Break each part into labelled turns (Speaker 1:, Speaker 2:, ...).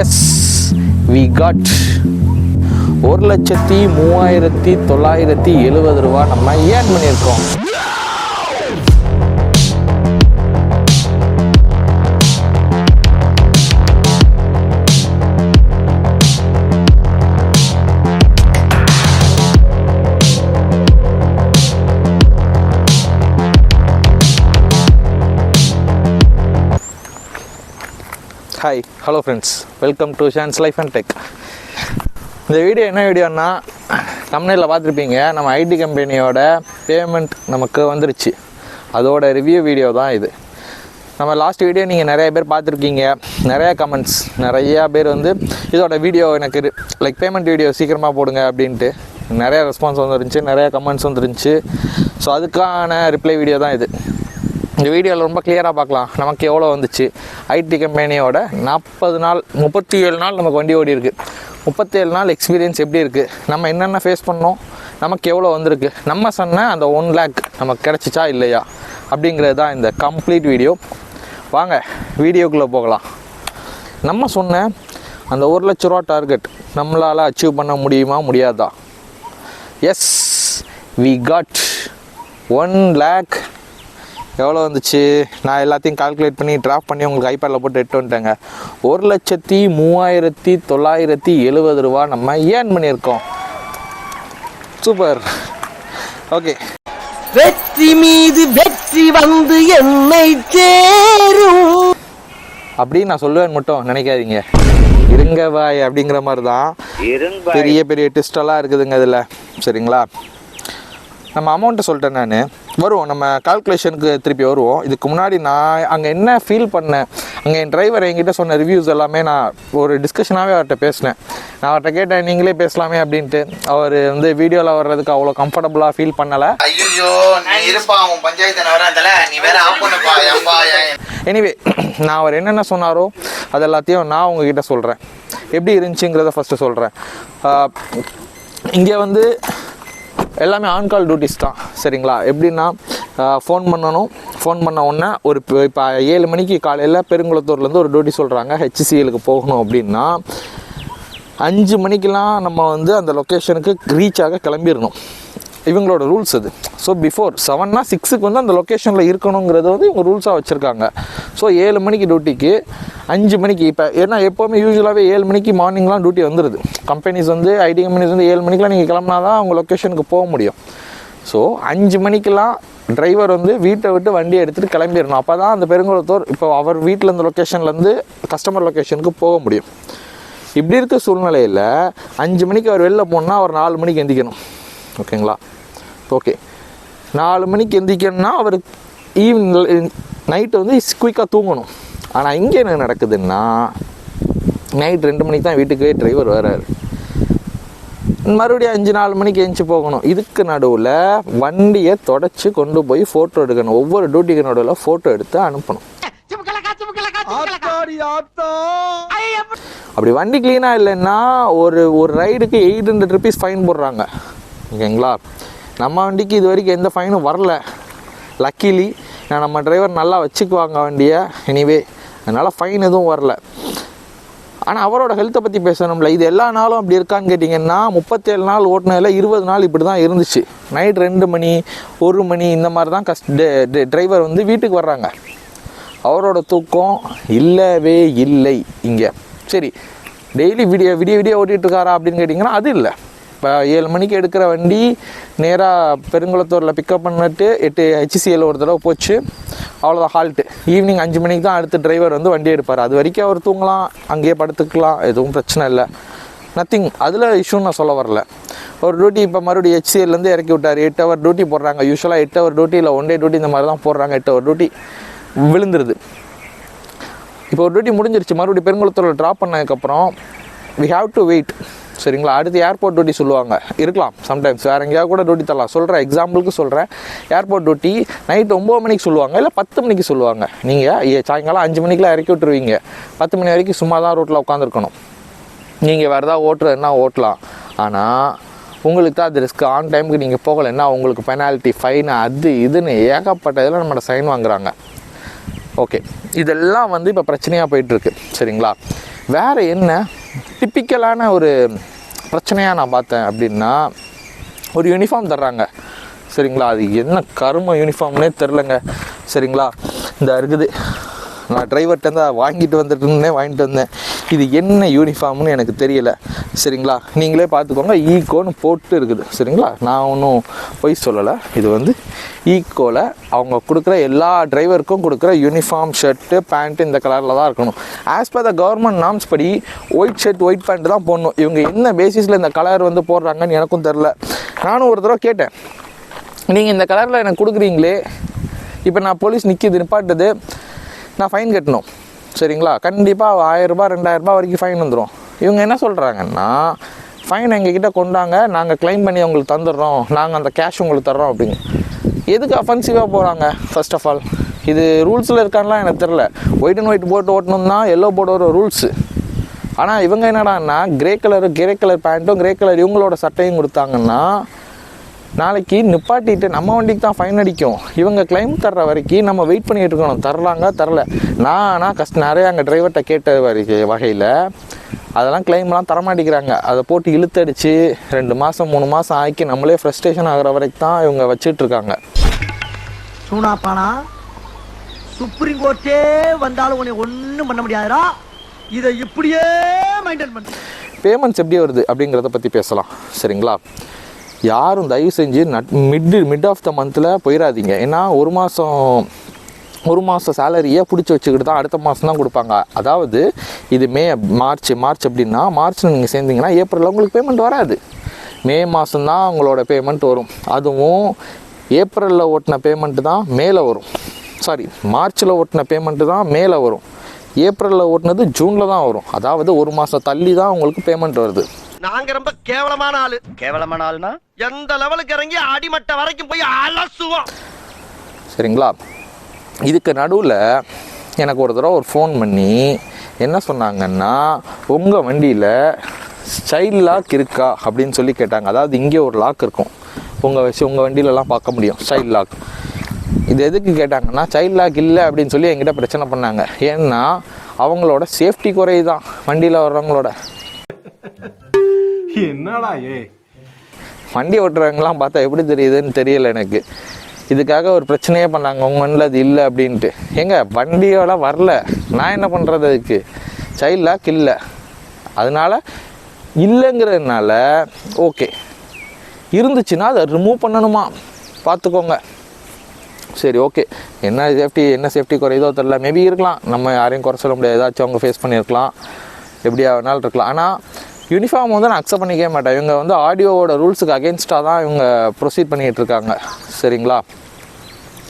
Speaker 1: S we God 1,03,970 ரூபா நம்ம earn பண்ணியிருக்கோம். Hi hello friends, welcome to Shan's life and tech. இந்த வீடியோ என்ன வீடியோன்னா, தம்ப்நெயிலில் பார்த்துருப்பீங்க, நம்ம ஐடி கம்பெனியோட பேமெண்ட் நமக்கு வந்துருச்சு. அதோட ரிவ்யூ வீடியோ தான் இது. நம்ம லாஸ்ட் வீடியோ நீங்கள் நிறைய பேர் பார்த்துருக்கீங்க, நிறையா கமெண்ட்ஸ், நிறையா பேர் வந்து இதோட வீடியோ எனக்கு லைக் பேமெண்ட் வீடியோ சீக்கிரமாக போடுங்க அப்படின்ட்டு நிறையா ரெஸ்பான்ஸ் வந்துருந்துச்சு, நிறையா கமெண்ட்ஸ் வந்துருந்துச்சு. ஸோ அதுக்கான ரிப்ளை வீடியோ தான் இது. இந்த வீடியோவில் ரொம்ப கிளியராக பார்க்கலாம் நமக்கு எவ்வளோ வந்துச்சு. ஐடி கம்பெனியோட 37 நாள் நமக்கு வண்டி ஓடி இருக்குது. 37 நாள் எக்ஸ்பீரியன்ஸ் எப்படி இருக்குது, நம்ம என்னென்ன ஃபேஸ் பண்ணோம், நமக்கு எவ்வளோ வந்திருக்கு, நம்ம சொன்ன அந்த 1 lakh நமக்கு கிடச்சிச்சா இல்லையா அப்படிங்கிறது தான் இந்த கம்ப்ளீட் வீடியோ. வாங்க வீடியோக்குள்ளே போகலாம். நம்ம சொன்ன அந்த 1 லட்ச ரூபா டார்கெட் நம்மளால் அச்சீவ் பண்ண முடியுமா முடியாதா? Yes we got 1 lakh. எவ்வளோ வந்துச்சு நான் எல்லாத்தையும் கால்குலேட் பண்ணி ட்ராப் பண்ணி உங்களுக்கு ஐபேடில் போட்டு எட்டு வந்துட்டேங்க. 1,03,970 ரூபா நம்ம ஏர்ன் பண்ணியிருக்கோம். சூப்பர். ஓகே,
Speaker 2: வெற்றி மீது வெற்றி வந்து என்னை சேரும்
Speaker 1: அப்படின்னு நான் சொல்லுவேன் மட்டும் நினைக்காதீங்க. இருங்க பாய் அப்படிங்கிற மாதிரி தான் பெரிய பெரிய ட்விஸ்டெல்லாம் இருக்குதுங்க இதில். சரிங்களா, நம்ம அமௌண்ட்டை சொல்லிட்டேன். நான் வருவோம், நம்ம கால்குலேஷனுக்கு திருப்பி வருவோம். இதுக்கு முன்னாடி நான் அங்கே என்ன ஃபீல் பண்ணேன், அங்கே என் டிரைவர் என்கிட்ட சொன்ன ரிவ்யூஸ் எல்லாமே நான் ஒரு டிஸ்கஷனாகவே அவர்கிட்ட பேசினேன். நான் அவர்கிட்ட கேட்டேன், நீங்களே பேசலாமே அப்படின்ட்டு. அவர் வந்து வீடியோவில் வர்றதுக்கு அவ்வளோ கம்ஃபர்டபுளாக ஃபீல் பண்ணலை. எனிவே, நான் அவர் என்னென்ன சொன்னாரோ அது எல்லாத்தையும் நான் உங்ககிட்ட சொல்கிறேன். எப்படி இருந்துச்சுங்கிறத ஃபஸ்ட்டு சொல்கிறேன். இங்கே வந்து எல்லாமே ஆன் கால் டியூட்டிஸ் தான். சரிங்களா, எப்படின்னா ஃபோன் பண்ணணும், ஃபோன் பண்ண உடனே இப்போ 7 மணிக்கு காலையில் பெருங்குளத்தூர்லேருந்து ஒரு டியூட்டி சொல்கிறாங்க, HCLக்கு போகணும் அப்படின்னா 5 மணிக்கெலாம் நம்ம வந்து அந்த லொக்கேஷனுக்கு ரீச் ஆக கிளம்பிடணும். இவங்களோட ரூல்ஸ் அது. ஸோ பிஃபோர் 7னா 6க்கு வந்து அந்த லொக்கேஷனில் இருக்கணுங்கிறது வந்து இவங்க ரூல்ஸாக வச்சுருக்காங்க. ஸோ 7 மணிக்கு டியூட்டிக்கு 5 மணிக்கு இப்போ ஏன்னா எப்போவுமே யூஸ்வலாகவே 7 மணிக்கு மார்னிங்லாம் டியூட்டி வந்துடுது. கம்பெனிஸ் வந்து ஐடி கம்பெனிஸ் வந்து 7 மணிக்கெலாம் நீங்கள் கிளம்புனா தான் அவங்க லொக்கேஷனுக்கு போக முடியும். ஸோ 5 மணிக்கெலாம் டிரைவர் வந்து வீட்டை விட்டு வண்டியை எடுத்துகிட்டு கிளம்பிடணும். அப்போ தான் அந்த பெருங்குளத்தூர் இப்போ அவர் வீட்டில் இந்த லொக்கேஷன்லேருந்து கஸ்டமர் லொக்கேஷனுக்கு போக முடியும். இப்படி இருக்க சூழ்நிலையில் 5 மணிக்கு அவர் வெளில போனால் அவர் 4 மணிக்கு எந்திக்கணும். ஓகேங்களா, ஓகே 4 மணிக்கு எந்திக்கணும்னா அவர் நைட்டு வந்து குயிக்காக தூங்கணும். ஆனால் இங்கே என்ன நடக்குதுன்னா, நைட் 2 மணிக்கு தான் வீட்டுக்கு டிரைவர் வர்றாரு. மறுபடியும் 5-4 மணிக்கு எழுந்துச்சி போகணும். இதுக்கு நடுவில் வண்டியை தொடச்சி கொண்டு போய் ஃபோட்டோ எடுக்கணும். ஒவ்வொரு டியூட்டிக்கு நடுவில் ஃபோட்டோ எடுத்து அனுப்பணும். அப்படி வண்டி க்ளீனாக இல்லைன்னா ஒரு ரைடுக்கு 800 rupees ஃபைன் போடுறாங்க. ஓகேங்களா, நம்ம வண்டிக்கு இது வரைக்கும் எந்த ஃபைனும் வரல. லக்கிலி நம்ம டிரைவர் நல்லா வச்சுக்குவாங்க வண்டியை. எனிவே, அதனால் ஃபைன் எதுவும் வரல. ஆனால் அவரோட ஹெல்த்தை பற்றி பேசணும்ல. இது எல்லா நாளும் அப்படி இருக்கான்னு கேட்டிங்கன்னா, 37 நாள் ஓட்டினதில் 20 நாள் இப்படி தான் இருந்துச்சு. நைட் 2 மணி 1 மணி இந்த மாதிரி தான் டிரைவர் வந்து வீட்டுக்கு வர்றாங்க. அவரோட தூக்கம் இல்லவே இல்லை இங்கே. சரி, டெய்லி விடிய ஓட்டிகிட்ருக்காரா அப்படின்னு கேட்டிங்கன்னா அது இல்லை. இப்போ 7 மணிக்கு எடுக்கிற வண்டி நேராக பெருங்குளத்தூரில் பிக்கப் பண்ணிட்டு 8 HCL ஒரு தடவை போச்சு, அவ்வளோதான் ஹால்ட்டு. ஈவினிங் 5 மணிக்கு தான் அடுத்த டிரைவர் வந்து வண்டி எடுப்பார். அது வரைக்கும் அவர் தூங்கலாம், அங்கேயே படுத்துக்கலாம், எதுவும் பிரச்சனை இல்லை, நத்திங். அதில் இஷ்யூன்னு நான் சொல்ல வரல. ஒரு டியூட்டி இப்போ மறுபடியும் HCLலேருந்து இறக்கி விட்டார். 8 hour டியூட்டி போடுறாங்க. யூஸ்வலாக 8 hour டியூட்டி இல்லை 1 day டியூட்டி இந்த மாதிரி தான் போடுறாங்க. 8 hour டியூட்டி விழுந்துருது. இப்போ ஒரு டியூட்டி முடிஞ்சிருச்சு. மறுபடியும் பெருங்குளத்தூரில் ட்ராப் பண்ணதுக்கப்புறம் வி ஹாவ் டு வெயிட். சரிங்களா, அடுத்து ஏர்போர்ட் டியூட்டி சொல்லுவாங்க, இருக்கலாம் சம்டைம்ஸ். வேறு எங்கேயாவது கூட டியூட்டி தரலாம். சொல்கிறேன், எக்ஸாம்பிளுக்கு சொல்கிறேன். ஏர்போர்ட் டியூட்டி நைட் 9 மணிக்கு சொல்லுவாங்க, இல்லை 10 மணிக்கு சொல்லுவாங்க. நீங்கள் சாயங்காலம் 5 மணிக்கெலாம் இறக்கி விட்டுருவீங்க. 10 மணி வரைக்கும் சும்மா தான் ரோட்டில் உட்காந்துருக்கணும். நீங்கள் வேறு ஏதாவது ஓட்டுறதுன்னா ஓட்டலாம். ஆனால் உங்களுக்கு தான் அது ரிஸ்க். ஆன் டைமுக்கு நீங்கள் போகலைன்னா உங்களுக்கு பெனால்ட்டி, ஃபைனு, அது இதுன்னு ஏகப்பட்ட இதில் நம்மளோட சைன் வாங்குறாங்க. ஓகே, இதெல்லாம் வந்து இப்போ பிரச்சனையாக போயிட்டுருக்கு. சரிங்களா, வேறு என்ன டிப்பிக்கலான ஒரு பிரச்சனையாக நான் பார்த்தேன் அப்படின்னா, ஒரு யூனிஃபார்ம் தர்றாங்க சரிங்களா, அது என்ன கரும யூனிஃபார்ம்னே தெரிலங்க சரிங்களா. இந்த இருக்குது, நான் டிரைவர்கிட்ட வாங்கிட்டு வந்தேன். இது என்ன யூனிஃபார்ம்னு எனக்கு தெரியல சரிங்களா. நீங்களே பார்த்துக்கோங்க, ஈகோன்னு போட்டு இருக்குது சரிங்களா. நான் ஒன்றும் பொய் சொல்லலை. இது வந்து ஈகோவில் அவங்க கொடுக்குற எல்லா டிரைவருக்கும் கொடுக்குற யூனிஃபார்ம் ஷர்ட்டு பேண்ட்டு இந்த கலரில் தான் இருக்கணும். As per the government norms படி ஒயிட் ஷர்ட் ஒயிட் பேண்ட்டு தான் போடணும். இவங்க என்ன பேசிஸில் இந்த கலர் வந்து போடுறாங்கன்னு எனக்கும் தெரில. நானும் ஒரு தடவை கேட்டேன், நீங்கள் இந்த கலரில் எனக்கு கொடுக்குறீங்களே, இப்போ நான் போலீஸ் நிப்பாட்டுது, நான் ஃபைன் கட்டணும் சரிங்களா. கண்டிப்பாக 1000 ரூபாய் 2000 ரூபாய் வரைக்கும் ஃபைன் வந்துடும். இவங்க என்ன சொல்கிறாங்கன்னா, ஃபைன் எங்ககிட்ட கொண்டாங்க, நாங்கள் க்ளைம் பண்ணி உங்களுக்கு தந்துடுறோம், நாங்கள் அந்த கேஷ் உங்களுக்கு தர்றோம் அப்படின்னு. எதுக்கு அஃபென்சிவாக போகிறாங்க? ஃபர்ஸ்ட் ஆஃப் ஆல் இது ரூல்ஸில் இருக்கான்லாம் எனக்கு தெரில. ஒயிட் அண்ட் ஒயிட் போட்டு ஓட்டணும்னா எல்லோ போர்டோட ரூல்ஸு. ஆனால் இவங்க என்னடான்னா கிரே கலர் பேண்ட்டும் கிரே கலர் இவங்களோட சட்டையும் கொடுத்தாங்கன்னா, நாளைக்கு நிப்பாட்டிட்டு நம்ம வண்டிக்கு தான் ஃபைன் அடிக்கும். இவங்க கிளைம் தர்ற வரைக்கும் நம்ம வெயிட் பண்ணிகிட்டு இருக்கணும், தரலாங்க தரல. நான் நிறைய அங்கே டிரைவர்கிட்ட கேட்ட வகையில் அதெல்லாம் கிளைம்லாம் தரமாட்டேங்கிறாங்க. அதை போட்டு இழுத்தடிச்சு 2 மாதம் 3 மாதம் ஆக்கி நம்மளே ஃப்ரஸ்ட்ரேஷன் ஆகிற வரைக்கும் தான் இவங்க வச்சிட்ருக்காங்க.
Speaker 2: சூனாப்பானா சுப்ரீம் கோர்ட்டே வந்தாலும் உன்னை ஒன்றும் பண்ண முடியாதுடா, இதை இப்படியே மெயின்டைன் பண்ணு.
Speaker 1: பேமெண்ட்ஸ் எப்படி வருது அப்படிங்கிறத பற்றி பேசலாம் சரிங்களா. யாரும் தயவு செஞ்சு மிட் ஆஃப் த மந்தில் போயிடாதீங்க. ஏன்னா ஒரு மாதம் சேலரியை பிடிச்சி வச்சுக்கிட்டு தான் அடுத்த மாதம் தான் கொடுப்பாங்க. அதாவது இது மார்ச் அப்படின்னா மார்ச்சில் நீங்கள் சேர்ந்தீங்கன்னா ஏப்ரலில் உங்களுக்கு பேமெண்ட் வராது. மே மாதம்தான் உங்களோட பேமெண்ட் வரும். அதுவும் ஏப்ரலில் ஓட்டின பேமெண்ட்டு தான் மேலே வரும். மார்ச்சில் ஓட்டின பேமெண்ட்டு தான் மேலே வரும். ஏப்ரலில் ஓட்டினது ஜூனில் தான் வரும். அதாவது ஒரு மாதம் தள்ளி தான் உங்களுக்கு பேமெண்ட் வருது.
Speaker 2: நாங்க ரொம்ப கேவலமான ஆளுனா எந்த லெவலுக்கு இறங்கி அடிமட்ட வரைக்கும் போய் அலசுவோம்
Speaker 1: சரிங்களா. இதுக்கு நடுவில் எனக்கு ஒரு தடவை ஒரு ஃபோன் பண்ணி என்ன சொன்னாங்கன்னா, உங்கள் வண்டியில் சைல்டு லாக் இருக்கா அப்படின்னு சொல்லி கேட்டாங்க. அதாவது இங்கே ஒரு லாக் இருக்கும், உங்கள் வண்டியிலலாம் பார்க்க முடியும் சைல்டு லாக். இது எதுக்கு கேட்டாங்கன்னா, சைல்டு லாக் இல்லை அப்படின்னு சொல்லி என்கிட்ட பிரச்சனை பண்ணாங்க. ஏன்னா அவங்களோட சேஃப்டி குறையுதான் வண்டியில் வர்றவங்களோட.
Speaker 3: என்னடா
Speaker 1: வண்டி ஓட்டுறவங்கலாம் பார்த்தா எப்படி தெரியுதுன்னு தெரியல எனக்கு. இதுக்காக ஒரு பிரச்சனையே பண்ணாங்க, உங்கள் வண்டியில் அது இல்லை அப்படின்ட்டு. ஏங்க வண்டியோட வரல, நான் என்ன பண்ணுறது? அதுக்கு சைல்டு லாக் இல்லை, அதனால் இல்லைங்கிறதுனால ஓகே. இருந்துச்சுன்னா அதை ரிமூவ் பண்ணணுமா பார்த்துக்கோங்க. சரி ஓகே, என்ன சேஃப்டி குறையுதோ தெரில, மேபி இருக்கலாம், நம்ம யாரையும் குறை சொல்ல முடியாது. ஏதாச்சும் அவங்க ஃபேஸ் பண்ணியிருக்கலாம், எப்படியா வேணாலும் இருக்கலாம். ஆனால் யூனிஃபார்ம் வந்து நான் அக்செப்ட் பண்ணிக்கவே மாட்டேன். இவங்க வந்து ஆடியோவோட ரூல்ஸுக்கு அகெயின்ஸ்டாக தான் இவங்க ப்ரொசீட் பண்ணிகிட்டு இருக்காங்க சரிங்களா.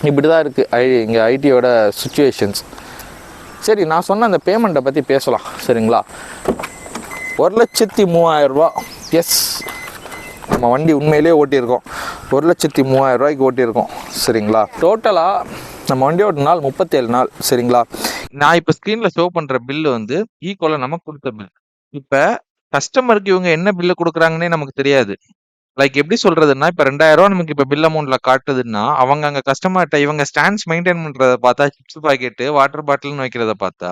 Speaker 1: இப்படி தான் இருக்குது இங்கே ஐடியோட சுச்சுவேஷன்ஸ். சரி, நான் சொன்ன அந்த பேமெண்ட்டை பற்றி பேசலாம் சரிங்களா. 1,03,000 ரூபா. எஸ், நம்ம வண்டி உண்மையிலே ஓட்டியிருக்கோம். 1,03,000 ரூபாய்க்கு ஓட்டியிருக்கோம் சரிங்களா. டோட்டலாக நம்ம வண்டி ஓட்டின நாள் 37 நாள் சரிங்களா. நான் இப்போ ஸ்க்ரீனில் ஷோ பண்ணுற பில்லு வந்து ஈக்குவலாக நமக்கு கொடுத்த பில். இப்போ கஸ்டமருக்கு இவங்க என்ன பில்லு கொடுக்குறாங்கன்னே நமக்கு தெரியாது. லைக் எப்படி சொல்றதுன்னா, இப்போ 2,000 ரூபா நமக்கு இப்போ பில் அமௌண்ட்ல காட்டுதுன்னா, அவங்க அங்கே கஸ்டமர்கிட்ட இவங்க ஸ்டாண்ட்ஸ் மெயின்டைன் பண்றதை பார்த்தா, சிப்ஸ் பாக்கெட்டு வாட்டர் பாட்டில்னு வைக்கிறத பார்த்தா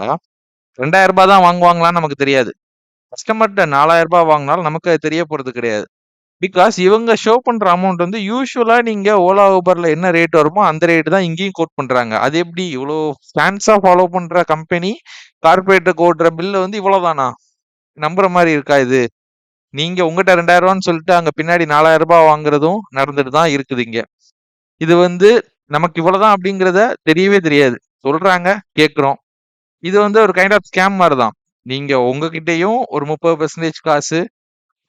Speaker 1: 2,000 ரூபாய் தான் வாங்குவாங்களான்னு நமக்கு தெரியாது. கஸ்டமர்கிட்ட 4,000 ரூபாய் வாங்கினாலும் நமக்கு அது தெரிய போறது கிடையாது. பிகாஸ் இவங்க ஷோ பண்ற அமௌண்ட் வந்து யூஸ்வலா நீங்க ஓலா ஊபர்ல என்ன ரேட் வருமோ அந்த ரேட் தான் இங்கேயும் கோட் பண்றாங்க. அது எப்படி இவ்வளோ ஸ்டாண்ட்ஸா ஃபாலோ பண்ற கம்பெனி கார்பரேட்டுக்கு ஓட்டுற பில்லு வந்து இவ்வளவுதானா? நம்புற மாதிரி இருக்கா இது? நீங்க உங்ககிட்ட 2,000 ரூபான்னு சொல்லிட்டு அங்க பின்னாடி 4,000 ரூபாய் வாங்குறதும் நடந்துட்டு தான் இருக்குது இங்க. இது வந்து நமக்கு இவ்வளவுதான் அப்படிங்கிறத தெரியவே தெரியாது. சொல்றாங்க, கேட்குறோம். இது வந்து ஒரு கைண்ட் ஆஃப் ஸ்கேம் மாதிரி தான். நீங்க உங்ககிட்டயும் ஒரு 30% காசு,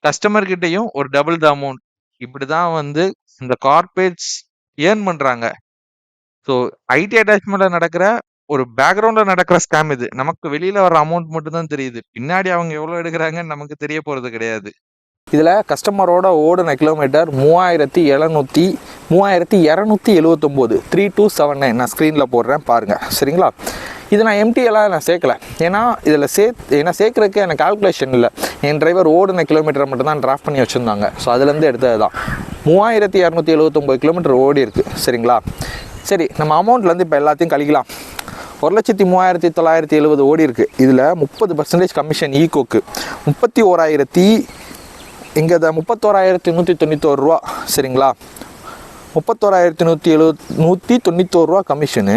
Speaker 1: கஸ்டமர் கிட்டயும் ஒரு டபுள் த அமௌண்ட், இப்படிதான் வந்து இந்த கார்பரேட்ஸ் ஏர்ன் பண்றாங்க. ஸோ ஐடி அட்டாச்மெண்ட்ல நடக்கிற ஒரு பேக்ரவுண்ட்ல நடக்கிற ஸ்கேம் இது. நமக்கு வெளியில வர அமௌண்ட் மட்டும் தான் தெரியுது, பின்னாடி அவங்க எவ்வளவு எடுக்கிறாங்கன்னு நமக்கு தெரிய போறது கிடையாது. இதுல கஸ்டமரோட ஓடின கிலோமீட்டர் 3,279 3279. நான் ஸ்க்ரீன்ல போடுறேன் பாருங்க சரிங்களா. இது நான் எம்டிஎல்லாம் நான் சேர்க்கல, ஏன்னா இதில் சேர்க்குறதுக்கு எனக்கு கால்குலேஷன் இல்லை. என் டிரைவர் ஓடின கிலோமீட்டரை மட்டும் தான் டிராஃப்ட் பண்ணி வச்சுருந்தாங்க. ஸோ அதுலேருந்து எடுத்தது தான் 3,279 கிலோமீட்டர் ஓடி இருக்குது சரிங்களா. சரி, நம்ம அமௌண்ட்லேருந்து இப்போ எல்லாத்தையும் கழிக்கலாம். 1,03,970 ஓடி இருக்குது. இதில் 30% கமிஷன் ஈகோக்கு 31,191 ரூபா. சரிங்களா, 31,191 ரூபா கமிஷனு.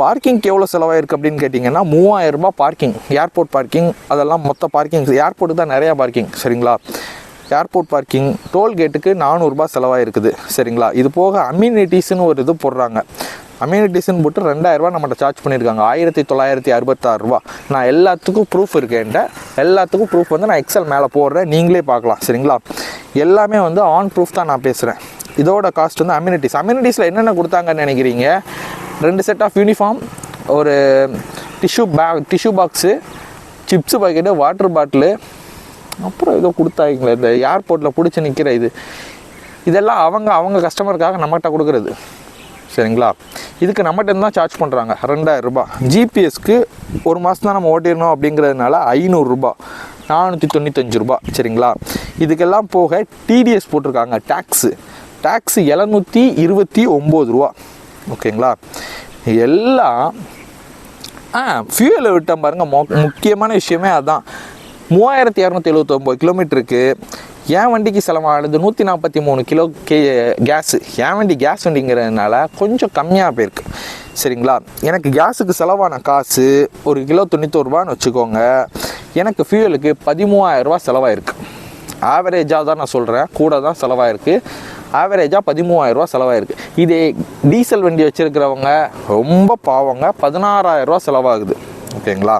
Speaker 1: பார்க்கிங்க்கு எவ்வளோ செலவாயிருக்கு அப்படின்னு கேட்டிங்கன்னா 3,000 ரூபா பார்க்கிங், ஏர்போர்ட் பார்க்கிங், அதெல்லாம் மொத்த பார்க்கிங். ஏர்போர்ட்டுக்கு தான் நிறையா பார்க்கிங். சரிங்களா, ஏர்போர்ட் பார்க்கிங், டோல்கேட்டுக்கு 400 ரூபா செலவாயிருக்குது. சரிங்களா, இது போக அம்யூனிட்டிஸ்னு ஒரு இது போடுறாங்க. அம்யூனிட்டிஸ்ன்னு போட்டு 2,000 ரூபா நம்மகிட்ட சார்ஜ் பண்ணியிருக்காங்க. 1,966 ரூபா. நான் எல்லாத்துக்கும் ப்ரூஃப் இருக்கேன்ட்ட, எல்லாத்துக்கும் ப்ரூஃப் வந்து நான் எக்ஸல் மேலே போடுறேன், நீங்களே பார்க்கலாம். சரிங்களா, எல்லாமே வந்து ஆன் ப்ரூஃப் தான் நான் பேசுகிறேன். இதோட காஸ்ட் வந்து அம்யூனிட்டிஸில் என்னென்ன கொடுத்தாங்கன்னு நினைக்கிறீங்க? 2 செட் ஆஃப் யூனிஃபார்ம், ஒரு tissue box, chips packet, water bottle, அப்புறம் ஏதோ கொடுத்தாங்களே இந்த ஏர்போர்ட்டில் பிடிச்சி நிற்கிற இதெல்லாம் அவங்க கஸ்டமருக்காக நம்மகிட்ட கொடுக்குறது. சரிங்களா, இதுக்கு நம்மகிட்ட தான் சார்ஜ் பண்ணுறாங்க 2,000 ரூபா. ஜிபிஎஸ்க்கு ஒரு மாதம் தான் நம்ம ஓட்டிடணும் அப்படிங்கிறதுனால 500 ரூபா, 495 ரூபா. சரிங்களா, இதுக்கெல்லாம் போக டிடிஎஸ் போட்டிருக்காங்க. டேக்ஸு 729 ரூபா. ஓகேங்களா, எல்லாம் ஃபியூவலை விட்டேன் பாருங்கள். முக்கியமான விஷயமே அதுதான். 3,279 கிலோமீட்டருக்கு என் வண்டிக்கு செலவானது 143 கிலோ கேஸு. என் வண்டி கேஸ் வண்டிங்கிறதுனால கொஞ்சம் கம்மியாக போயிருக்கு. சரிங்களா, எனக்கு கேஸுக்கு செலவான காசு ஒரு கிலோ 91 ரூபான்னு வச்சுக்கோங்க. எனக்கு ஃபியூவலுக்கு 13,000 ரூபா செலவாயிருக்கு. ஆவரேஜாக தான் நான் சொல்கிறேன், கூட தான் செலவாயிருக்கு. ஆவரேஜாக 13,000 ரூபா செலவாயிருக்கு. இதே டீசல் வண்டி வச்சுருக்கிறவங்க ரொம்ப பாவங்க, 16,000 ரூபா செலவாகுது. ஓகேங்களா,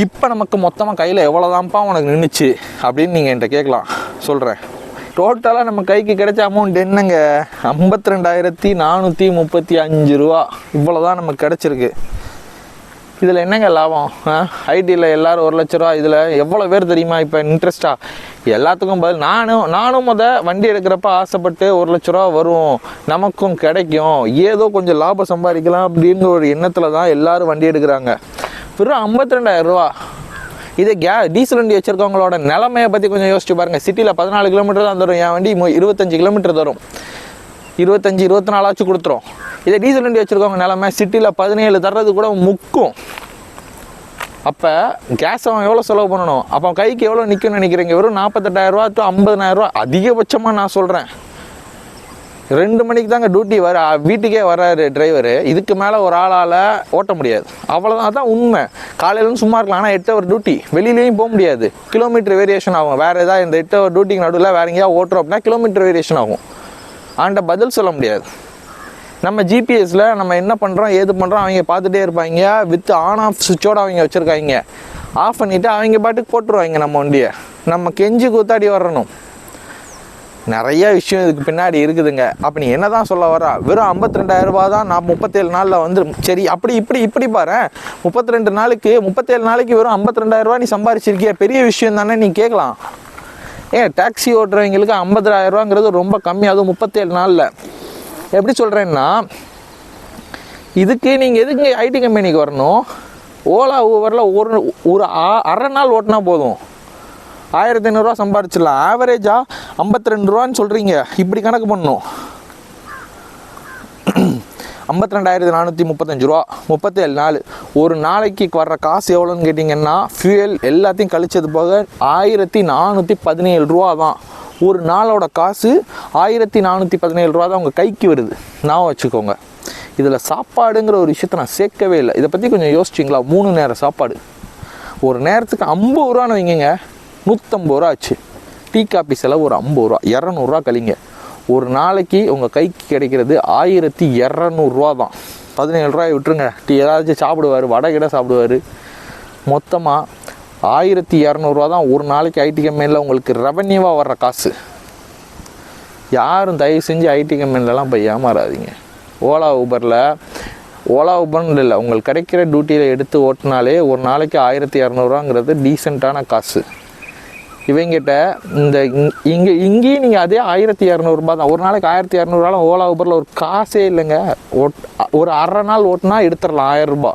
Speaker 1: இப்போ நமக்கு மொத்தமாக கையில் எவ்வளோதான்ப்பா உனக்கு நின்றுச்சு அப்படின்னு நீங்கள் என்கிட்ட கேட்கலாம். சொல்கிறேன், டோட்டலாக நம்ம கைக்கு கிடைச்ச அமௌண்ட் என்னங்க? 52,435 ரூபா. இவ்வளோ தான் நமக்கு கிடச்சிருக்கு. இதில் என்னங்க லாபம்? ஐடியில் எல்லோரும் 1 லட்ச ரூபா. இதில் எவ்வளோ பேர் தெரியுமா இப்போ இன்ட்ரெஸ்ட்டாக எல்லாத்துக்கும் பதில் நானும் வண்டி எடுக்கிறப்ப ஆசைப்பட்டு 1 லட்ச ரூபா வரும், நமக்கும் கிடைக்கும், ஏதோ கொஞ்சம் லாபம் சம்பாதிக்கலாம் அப்படிங்கிற ஒரு எண்ணத்தில் தான் எல்லோரும் வண்டி எடுக்கிறாங்க. வெறும் 52,000 ரூபா. இதே டீசல் வண்டி வச்சுருக்கவங்களோட நிலமையை பற்றி கொஞ்சம் யோசிச்சு பாருங்கள். சிட்டியில் 14 கிலோமீட்டர் தான் தரும், என் வண்டி 25 கிலோமீட்டர் தரும். 25-24 ஆச்சு கொடுத்துரும். இதே டீசல் வண்டி வச்சுருக்கவங்க நிலமை சிட்டியில் 17 தர்றது கூட முக்கும். அப்போ கேஸ் அவன் எவ்வளோ செலவு பண்ணணும்? அப்போ கைக்கு எவ்வளோ நிற்கும்னு நினைக்கிறீங்க? வெறும் 48,000 ரூபா to 50,000 ரூபா அதிகபட்சமாக நான் சொல்கிறேன். 2 மணிக்கு தாங்க டியூட்டி வீட்டுக்கே வர்றாரு டிரைவரு. இதுக்கு மேலே ஒரு ஆளால் ஓட்ட முடியாது. அவ்வளோதான், அதான் உண்மை. காலையிலேருந்து சும்மா இருக்கலாம், ஆனால் 8 ஹவர் டியூட்டி, வெளியிலையும் போக முடியாது. கிலோமீட்டர் வேரியேஷன் ஆகும். வேறு ஏதாவது இந்த 8 ஹவர் டியூட்டிக்கு நடுவில் வேறு எங்கேயா ஓட்டுறோம் அப்படின்னா கிலோமீட்டர் வேரியேஷன் ஆகும். ஆண்ட பதில் சொல்ல முடியாது. நம்ம ஜிபிஎஸ்ல நம்ம என்ன பண்ணுறோம் ஏது பண்ணுறோம் அவங்க பார்த்துட்டே இருப்பாங்க. வித் ஆன் ஆஃப் சுவிட்சோடு அவங்க வச்சுருக்காங்க. ஆஃப் பண்ணிவிட்டு அவங்க பாட்டுக்கு போட்டுருவாங்க நம்ம வண்டியை. நம்ம கெஞ்சி கூத்தாடி வரணும். நிறைய விஷயம் இதுக்கு பின்னாடி இருக்குதுங்க. அப்போ நீ என்ன தான் சொல்ல வரா? வெறும் 52,000 ரூபா தான் நான் 37 நாளில் வந்து சரி அப்படி இப்படி பாரு. 37 நாளைக்கு வெறும் 52,000 ரூபா நீ சம்பாரிச்சிருக்கிய, பெரிய விஷயம் தானே நீ கேட்கலாம். டாக்ஸி ஓட்டுறவங்களுக்கு 50,000 ரூபாங்கிறது ரொம்ப கம்மி, அதுவும் 37 நாளில். எப்படி சொல்கிறேன்னா, இதுக்கு நீங்கள் எதுக்கு ஐடி கம்பெனிக்கு வரணும்? ஓலா ஊபரில் ஒரு அரை நாள் ஓட்டினா போதும், 1,500 ரூபா சம்பாரிச்சிடலாம். ஆவரேஜாக 52 ரூபான்னு சொல்கிறீங்க, இப்படி கணக்கு பண்ணணும். 52,435 ரூபா 37 நாள். ஒரு நாளைக்கு வர்ற காசு எவ்வளோன்னு கேட்டிங்கன்னா, ஃபியூயல் எல்லாத்தையும் கழிச்சது போக 1,417 ரூபா தான். ஒரு நாளோட காசு 1,417 ரூபா தான் உங்கள் கைக்கு வருது. நான் வச்சுக்கோங்க. இதில் சாப்பாடுங்கிற ஒரு விஷயத்தை நான் சேர்க்கவே இல்லை. இதை பற்றி கொஞ்சம் யோசிச்சிங்களா? 3 நேரம் சாப்பாடு ஒரு நேரத்துக்கு 50 ரூபான்னு வைங்க, 150 ரூபா ஆச்சு. டீ காப்பி செலவு ஒரு 50 ரூபா, 200 ரூபா கழிங்க. ஒரு நாளைக்கு உங்கள் கைக்கு கிடைக்கிறது 1,200 ரூபா தான். 17 ரூபாய் விட்டுருங்க, டீ ஏதாச்சும் சாப்பிடுவார், வடை கிட சாப்பிடுவார். மொத்தமாக 1,200 ரூபா தான் ஒரு நாளைக்கு ஐடி கம்பெனியில் உங்களுக்கு ரெவன்யூவாக வர்ற காசு. யாரும் தயவு செஞ்சு ஐடி கம்பெனிலலாம் போய் ஏமாறாதீங்க. ஓலா ஊபர்னு இல்லை, உங்களுக்கு கிடைக்கிற டியூட்டியில் எடுத்து ஓட்டினாலே ஒரு நாளைக்கு 1,200 டீசெண்டான காசு. இவங்கிட்ட இங்கேயும் நீங்கள் அதே 1,200 ரூபா தான். ஒரு நாளைக்கு 1,200 ஓலா ஊபரில் ஒரு காசே இல்லைங்க. ஒரு அரை நாள் ஓட்டினா எடுத்துடலாம் 1,000 ரூபா.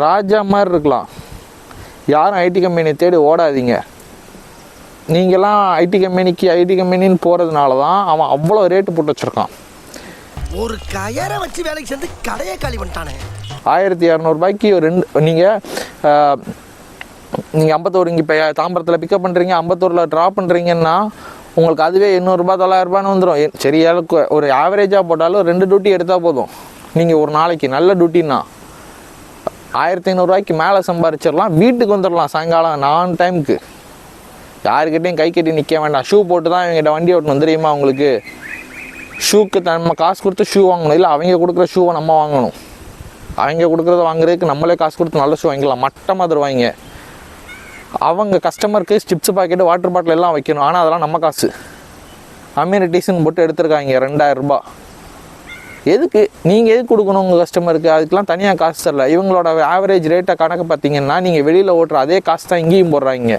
Speaker 1: ராஜா மாதிரி இருக்கலாம். யாரும் ஐடி கம்பெனியை தேடி ஓடாதீங்க. நீங்களாம் ஐடி கம்பெனின்னு போகிறதுனால தான் அவன் அவ்வளோ ரேட்டு போட்டு வச்சுருக்கான்.
Speaker 2: ஒரு கயரை வச்சு வேலைக்கு சேர்ந்து கடையை காலி பண்ணிட்டானே.
Speaker 1: 1200 ஒரு ரெண்டு நீங்கள் அம்பத்தூர் இங்கே இப்போ தாம்பரத்தில் பிக்கப் பண்ணுறீங்க, அம்பத்தூரில் ட்ராப் பண்ணுறீங்கன்னா உங்களுக்கு அதுவே 800 900 வந்துடும். சரியாக ஒரு ஆவரேஜாக போட்டாலும் 2 டியூட்டி எடுத்தால் போதும். நீங்கள் ஒரு நாளைக்கு நல்ல டியூட்டின்னா 1500 மேலே சம்பாரிச்சிடலாம். வீட்டுக்கு வந்துடலாம் சாயங்காலம் நான் டைமுக்கு. யாருக்கிட்டையும் கை கட்டி நிற்க வேண்டாம். ஷூ போட்டு தான் இவங்ககிட்ட வண்டி ஓட்டணும் தெரியுமா உங்களுக்கு? ஷூக்கு நம்ம காசு கொடுத்து ஷூ வாங்கணும், இல்லை அவங்க கொடுக்குற ஷூவை நம்ம வாங்கணும். அவங்க கொடுக்குறத வாங்குறதுக்கு நம்மளே காசு கொடுத்து நல்ல ஷூ வாங்கிக்கலாம். மட்டமாக தருவாங்க. அவங்க கஸ்டமருக்கு சிப்ஸ் பாக்கெட்டு வாட்டர் பாட்டில் எல்லாம் வைக்கணும். ஆனால் அதெல்லாம் நம்ம காசு. அம்யூனிட்டிஸ்ன்னு போட்டு எடுத்துருக்காங்க 2000 ரூபா. எதுக்கு நீங்கள் எதுக்கு கொடுக்கணும் உங்கள் கஸ்டமருக்கு? அதுக்கெலாம் தனியாக காசு தரல. இவங்களோட ஆவரேஜ் ரேட்டை கணக்கு பார்த்தீங்கன்னா நீங்கள் வெளியில் ஓட்டுற அதே காசு தான் இங்கேயும் போடுறாங்க.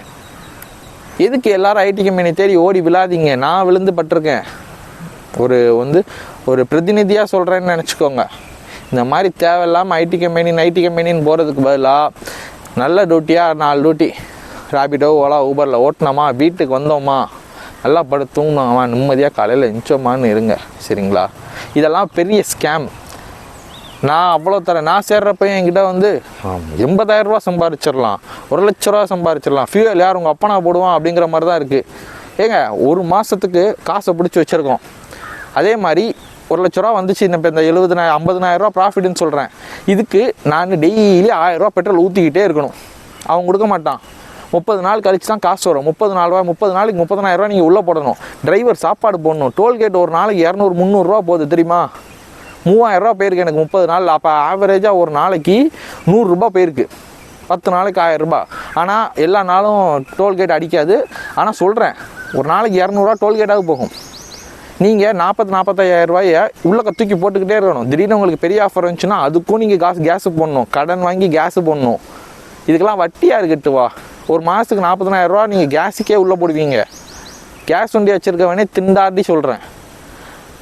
Speaker 1: எதுக்கு எல்லாரும் ஐடி கம்பெனி தேடி ஓடி விழாதீங்க. நான் விழுந்து பட்டிருக்கேன். ஒரு பிரதிநிதியாக சொல்கிறேன்னு நினச்சிக்கோங்க. இந்த மாதிரி தேவையில்லாமல் ஐடி கம்பெனின்னு போகிறதுக்கு பதிலாக நல்ல டியூட்டியாக 4 டியூட்டி ராபிடோ ஓலா ஊபரில் ஓட்டினோமா, வீட்டுக்கு வந்தோமா, நல்லா படுத்து தூங்கினோமா, நிம்மதியாக காலையில் எஞ்சோமான்னு இருங்க. சரிங்களா? இதெல்லாம் பெரிய ஸ்கேம். நான் அவ்வளோ தரேன். நான் சேர்றப்ப என்கிட்ட 80,000 ரூபா சம்பாரிச்சிடலாம், 1 லட்ச ரூபா சம்பாரிச்சிடலாம். ஃபியூவல் யார் உங்கள் அப்பனா போடுவான் அப்படிங்கிற மாதிரி தான் இருக்குது. ஏங்க ஒரு மாதத்துக்கு காசை பிடிச்சி வச்சுருக்கோம். அதே மாதிரி 1 லட்ச ரூபா வந்துச்சு. இப்போ இந்த 50,000 ரூபா ப்ராஃபிட்னு சொல்கிறேன். இதுக்கு நான் டெய்லி 1000 ரூபா பெட்ரோல் ஊற்றிக்கிட்டே இருக்கணும். அவன் கொடுக்க மாட்டான். 30 நாள் கழிச்சு தான் காசு வரும். 30 நாளைக்கு 30,000 ரூபா நீங்கள் உள்ளே போடணும். டிரைவர் சாப்பாடு போடணும். டோல்கேட் ஒரு நாளைக்கு 200-300 ரூபா போகுது தெரியுமா? 3000 ரூபா போயிருக்கு எனக்கு 30 நாள். அப்போ ஆவரேஜாக ஒரு நாளைக்கு 100 ரூபா போயிருக்கு. 10 நாளைக்கு 1000 ரூபா. ஆனால் எல்லா நாளும் டோல்கேட் அடிக்காது. ஆனால் சொல்கிறேன், ஒரு நாளைக்கு 200 ரூபா டோல்கேட்டாக போகும். நீங்கள் 40-45,000 ரூபாயை உள்ளே தூக்கி போட்டுக்கிட்டே இருக்கணும். திடீர்னு உங்களுக்கு பெரிய ஆஃபர் வந்துச்சுன்னா அதுக்கும் நீங்கள் கேஸு போடணும். கடன் வாங்கி கேஸு போடணும். இதுக்கெல்லாம் வட்டியாக இருக்கட்டுவா? ஒரு மாதத்துக்கு 40,000 ரூபா நீங்கள் கேஸுக்கே உள்ளே போடுவீங்க. கேஸ் வண்டி வச்சுருக்கவனே திண்டாடி சொல்கிறேன்.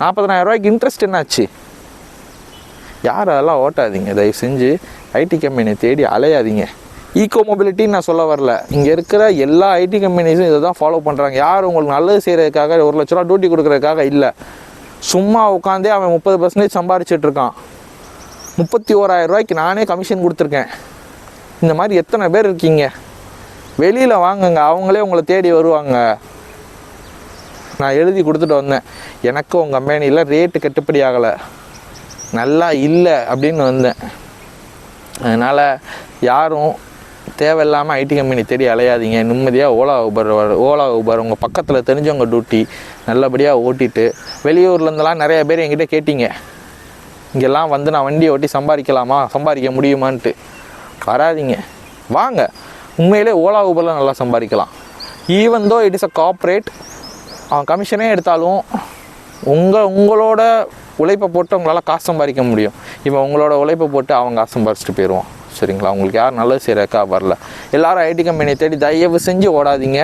Speaker 1: 40,000 ரூபாய்க்கு இன்ட்ரெஸ்ட் என்னாச்சு? யார் அதெல்லாம் ஓட்டாதீங்க. தயவு செஞ்சு ஐடி கம்பெனியை தேடி அலையாதீங்க. ஈகோ மொபிலிட்டின்னு நான் சொல்ல வரல. இங்கே இருக்கிற எல்லா ஐடி கம்பெனிஸும் இதை தான் ஃபாலோ பண்ணுறாங்க. யார் உங்களுக்கு நல்லது செய்கிறதுக்காக 1 லட்ச ரூபா டியூட்டி கொடுக்குறதுக்காக இல்லை. சும்மா உட்காந்தே அவன் 30% சம்பாரிச்சிட்டு இருக்கான். 31,000 ரூபாய்க்கு நானே கமிஷன் கொடுத்துருக்கேன். இந்த மாதிரி எத்தனை பேர் இருக்கீங்க? வெளியில் வாங்குங்க, அவங்களே உங்களை தேடி வருவாங்க. நான் எழுதி கொடுத்துட்டு வந்தேன். எனக்கு உங்கள் கம்பெனியில் ரேட்டு கட்டுப்படி ஆகலை, நல்லா இல்லை அப்படின்னு வந்தேன். அதனால் யாரும் தேவையில்லாமல் ஐடி கம்பெனி தேடி அலையாதீங்க. நிம்மதியாக ஓலா ஊபர் உங்கள் பக்கத்தில் தெரிஞ்சவங்க டியூட்டி நல்லபடியாக ஓட்டிட்டு, வெளியூர்லேருந்தெல்லாம் நிறைய பேர் என்கிட்ட கேட்டிங்க, இங்கெல்லாம் நான் வண்டியை ஓட்டி சம்பாதிக்க முடியுமான்ட்டு. வராதிங்க, வாங்க. உண்மையிலே ஓலா ஊபரில் நல்லா சம்பாதிக்கலாம். Even though it is a corporate. அவன் கமிஷனே எடுத்தாலும் உங்களோட உழைப்பை போட்டு உங்களால் காசு சம்பாதிக்க முடியும். இப்போ உங்களோட உழைப்பை போட்டு அவங்க காசு சம்பாதிச்சிட்டு போயிடுவோம். சரிங்களா? உங்களுக்கு யார் நல்லது செய்கிறக்கா வரல. எல்லோரும் ஐடி கம்பெனியை தேடி தயவு செஞ்சு ஓடாதீங்க.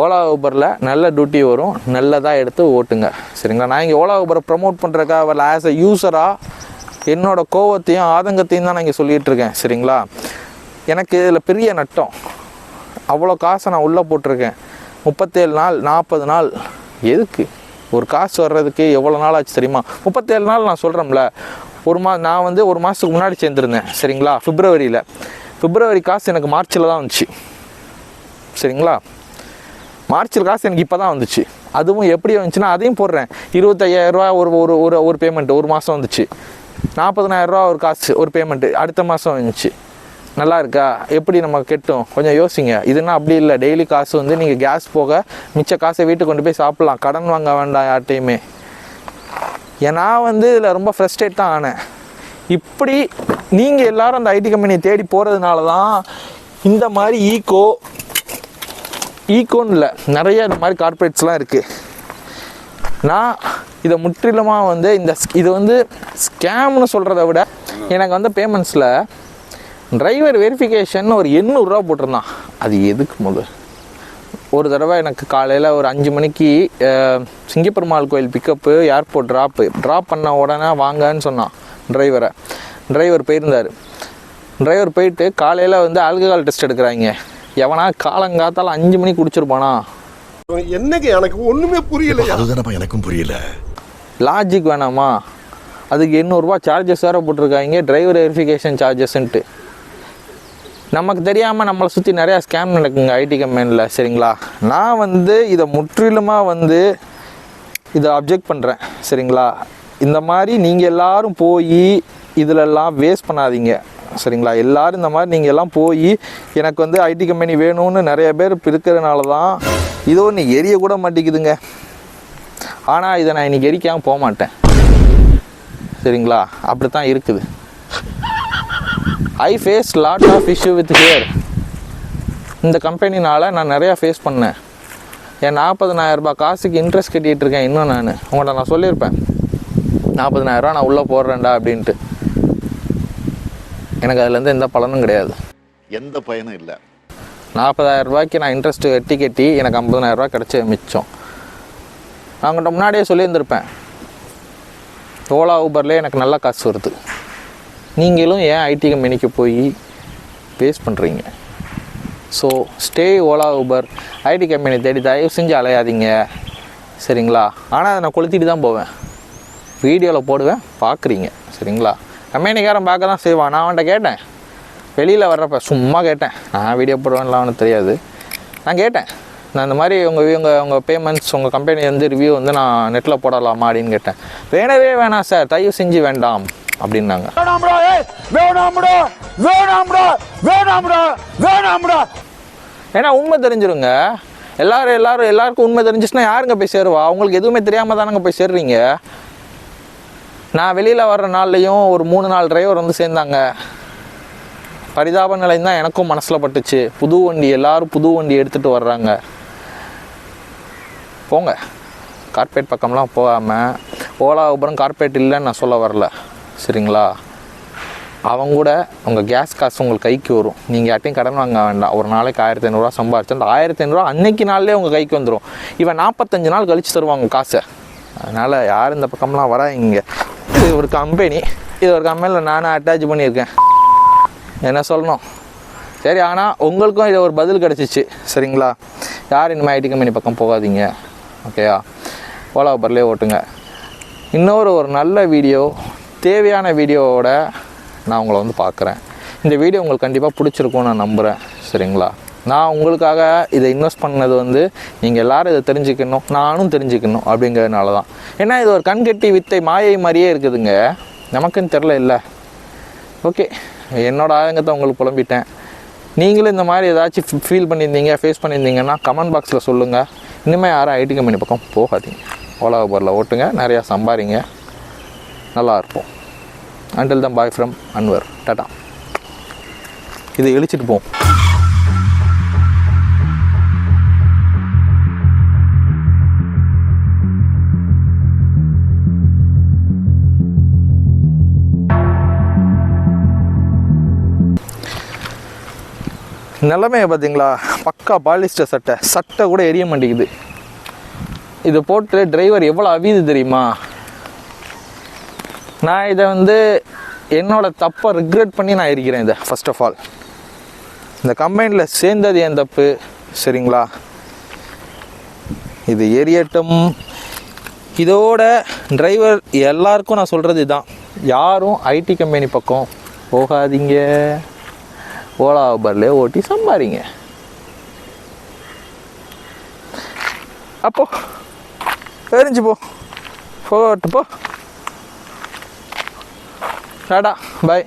Speaker 1: ஓலா ஊபரில் நல்ல டியூட்டி வரும், நல்லதாக எடுத்து ஓட்டுங்க. சரிங்களா? நான் இங்கே ஓலா ஊபரை ப்ரமோட் பண்ணுறக்கா வரல. ஆஸ் அ யூஸராக என்னோடய கோவத்தையும் ஆதங்கத்தையும் தான் நான் இங்கே சொல்லிகிட்டு இருக்கேன். சரிங்களா? எனக்கு இதில் பெரிய நட்டம். அவ்வளோ காசை நான் உள்ளே போட்டிருக்கேன். 37 நாள் 40 நாள். எதுக்கு? ஒரு காசு வர்றதுக்கு எவ்வளோ நாள் ஆச்சு தெரியுமா? 37 நாள் நான் சொல்கிறேன்ல. நான் 1 மாதத்துக்கு முன்னாடி சேர்ந்துருந்தேன். சரிங்களா? பிப்ரவரி காசு எனக்கு மார்ச்சில் தான் வந்துச்சு. சரிங்களா? மார்ச்சில் காசு எனக்கு இப்போ தான் வந்துச்சு. அதுவும் எப்படி வந்துச்சுன்னா அதையும் போடுறேன். 25,000 ரூபா ஒரு பேமெண்ட்டு ஒரு மாதம் வந்துச்சு. 40,000 ரூபா ஒரு காசு ஒரு பேமெண்ட்டு அடுத்த மாதம் வந்துச்சு. நல்லா இருக்கா? எப்படி நம்ம கெட்டோம்? கொஞ்சம் யோசிங்க. இதுனா அப்படி இல்லை. டெய்லி காசு நீங்கள் கேஸ் போக மிச்ச காசை வீட்டுக்கு கொண்டு போய் சாப்பிட்லாம். கடன் வாங்க வேண்டாம் யார்ட்டையுமே. நான் இதில் ரொம்ப ஃப்ரஸ்ட்ரேட் தான் ஆனேன். இப்படி நீங்கள் எல்லோரும் அந்த ஐடி கம்பெனியை தேடி போகிறதுனால தான் இந்த மாதிரி ஈகோன்னு இல்லை, நிறைய இந்த மாதிரி கார்ப்பரேட்ஸ்லாம் இருக்குது. நான் இதை முற்றிலுமாக இது ஸ்கேம்னு சொல்கிறத விட எனக்கு பேமெண்ட்ஸில் டிரைவர் வெரிஃபிகேஷன் ஒரு 800 ரூபா போட்டிருந்தான். அது எதுக்கு? ஒரு தடவை எனக்கு காலையில் ஒரு 5 மணிக்கு சிங்கப்பெருமாள் கோயில் பிக்கப்பு ஏர்போர்ட் ட்ராப் பண்ண உடனே வாங்கன்னு சொன்னான் டிரைவர் போயிருந்தார். டிரைவர் போயிட்டு காலையில் ஆல்கஹால் டெஸ்ட் எடுக்கிறாங்க. எவனா காலங்காத்தால் 5 மணிக்கு குடிச்சிருப்பானா?
Speaker 3: என்னங்க எனக்கு ஒன்றுமே புரியல. அதுதானப்பா எனக்கும் புரியல.
Speaker 1: லாஜிக் வேணாமா? அதுக்கு 800 ரூபா சார்ஜஸ் வேறு போட்டிருக்காங்க, டிரைவர் வெரிஃபிகேஷன் சார்ஜஸ்ன்ட்டு. நமக்கு தெரியாமல் நம்மளை சுற்றி நிறையா ஸ்கேம் நடக்குங்க ஐடி கம்பெனியில். சரிங்களா, நான் வந்து இதை முற்றிலுமாக இதை அப்ஜெக்ட் பண்ணுறேன். சரிங்களா, இந்த மாதிரி நீங்கள் எல்லோரும் போய் இதிலெல்லாம் வேஸ்ட் பண்ணாதீங்க. சரிங்களா, எல்லோரும் இந்த மாதிரி நீங்கள் எல்லாம் போய் எனக்கு ஐடி கம்பெனி வேணும்னு நிறைய பேர் இருக்கிறதுனால தான் இது ஒன்று எரிய கூட மாட்டேங்குதுங்க. ஆனால் இதை நான் இன்றைக்கி எரிக்காமல் போக மாட்டேன். சரிங்களா, அப்படி தான் இருக்குது. I face lot of issue with here. இந்த கம்பெனினால் நான் நிறையா ஃபேஸ் பண்ணேன். என் 40,000 ரூபாய் காசுக்கு இன்ட்ரெஸ்ட் கட்டிகிட்டு இருக்கேன். இன்னும் உங்கள்கிட்ட நான் சொல்லியிருப்பேன், 40,000 ரூபா நான் உள்ளே போடுறேன்டா அப்படின்ட்டு. எனக்கு அதுலேருந்து எந்த பலனும் கிடையாது,
Speaker 3: எந்த பயனும் இல்லை.
Speaker 1: 40,000 ரூபாய்க்கு நான் இன்ட்ரெஸ்ட்டு கட்டி எனக்கு 50,000 ரூபா கிடச்ச மிச்சம். நான் உங்கள்கிட்ட முன்னாடியே சொல்லியிருந்திருப்பேன், ஓலா ஊபர்லேயே எனக்கு நல்ல காசு வருது. நீங்களும் ஏன் ஐடி கம்பெனிக்கு போய் வேஸ்ட் பண்ணுறீங்க? So stay Ola Uber. IT company தேடி தயவு செஞ்சு அலையாதீங்க. சரிங்களா, ஆனால் அதை நான் கொளுத்திட்டு தான் போவேன், வீடியோவில் போடுவேன், பார்க்குறீங்க. சரிங்களா, கம்பெனிக்காரன் பார்க்க தான் செய்வான். நான் அவன்கிட்ட கேட்டேன், வெளியில் வர்றப்ப சும்மா கேட்டேன், நான் வீடியோ போடுவேன்லாம் அவனுக்கு தெரியாது. நான் கேட்டேன், நான் இந்த மாதிரி உங்கள் பேமெண்ட்ஸ் உங்கள் கம்பெனி ரிவ்யூ நான் நெட்டில் போடலாமா அப்படின்னு கேட்டேன். வேணவே வேணாம் சார், தயவு செஞ்சு வேண்டாம் அப்படின்னாங்க. ஏன்னா உண்மை தெரிஞ்சிருங்க. எல்லாருக்கும் உண்மை தெரிஞ்சிச்சுன்னா யாருங்க போய் சேருவா? உங்களுக்கு எதுவுமே தெரியாமல் தானங்க போய் சேர்றீங்க. நான் வெளியில் வர்ற நாள்லையும் ஒரு 3-4 டிரைவர் சேர்ந்தாங்க. பரிதாப நிலையம் தான் எனக்கும் மனசில் பட்டுச்சு. புது வண்டி, எல்லோரும் புது வண்டி எடுத்துகிட்டு வர்றாங்க. போங்க, கார்பரேட் பக்கம்லாம் போகாமல். ஓலா ஊபரும் கார்பரேட் இல்லைன்னு நான் சொல்ல வரல. சரிங்களா, அவங்க கூட உங்கள் கேஸ் காசு உங்களுக்கு கைக்கு வரும். நீங்கள் யார்ட்டையும் கடன் வாங்க வேண்டாம். ஒரு நாளைக்கு 1,500 ரூபா சம்பாரிச்சு அந்த 1,500 ரூபா அன்னைக்கு நாள்லேயே உங்கள் கைக்கு வந்துடும். இவன் 45 நாள் கழித்து தருவாங்க காசை. அதனால் யார் இந்த பக்கம்லாம் வராங்க. இது ஒரு கம்பெனி, இது ஒரு கம்பெனியில் நானும் அட்டாச் பண்ணியிருக்கேன். என்ன சொல்லணும்? சரி, ஆனால் உங்களுக்கும் இது ஒரு பதில் கிடச்சிச்சு. சரிங்களா, யார் இனிமேல் ஐடி கம்பெனி பக்கம் போகாதீங்க. ஓகேயா, ஓலா ஊபர்லேயே ஓட்டுங்க. இன்னொரு நல்ல வீடியோ, தேவையான வீடியோவோட நான் உங்களை பார்க்குறேன். இந்த வீடியோ உங்களுக்கு கண்டிப்பாக பிடிச்சிருக்கும்னு நான் நம்புகிறேன். சரிங்களா, நான் உங்களுக்காக இதை இன்வெஸ்ட் பண்ணது நீங்கள் எல்லோரும் இதை தெரிஞ்சுக்கணும், நானும் தெரிஞ்சுக்கணும் அப்படிங்கிறதுனால தான். ஏன்னா இது ஒரு கண்கட்டி வித்தை மாயை மாதிரியே இருக்குதுங்க, நமக்குன்னு தெரில இல்லை. ஓகே, என்னோடய ஆதங்கத்தை உங்களுக்கு புலம்பிட்டேன். நீங்களும் இந்த மாதிரி ஏதாச்சும் ஃபீல் பண்ணியிருந்தீங்க, ஃபேஸ் பண்ணியிருந்தீங்கன்னா கமெண்ட் பாக்ஸில் சொல்லுங்கள். இனிமேல் யாரும் ஐடி கம்பெனி பக்கம் போகாதீங்க, ஓலா ஊபரில் ஓட்டுங்க, நிறையா சம்பாதிங்க, நல்லா இருப்போம். Until than bye from Anwar. Tata. இதை இழிச்சிட்டு போவோம். நிலைமையை பார்த்தீங்களா? பக்கா பாலிஸ்டர் சட்டை கூட எரிய மாட்டேங்குது. இதை போட்டு டிரைவர் எவ்வளோ அவியுது தெரியுமா? நான் இதை என்னோடய தப்பை ரிக்ரெட் பண்ணி நான் இருக்கிறேன். இதை ஃபர்ஸ்ட் ஆஃப் ஆல் இந்த கம்பெனியில் சேர்ந்தது என் தப்பு. சரிங்களா, இது எரியட்டும். இதோட டிரைவர் எல்லாருக்கும் நான் சொல்கிறது இதுதான், யாரும் ஐடி கம்பெனி பக்கம் போகாதீங்க, ஓலா ஊபர்லேயே ஓட்டி சம்பாதிங்க. அப்போ தெரிஞ்சு போட்டு போ. டாடா, பாய்.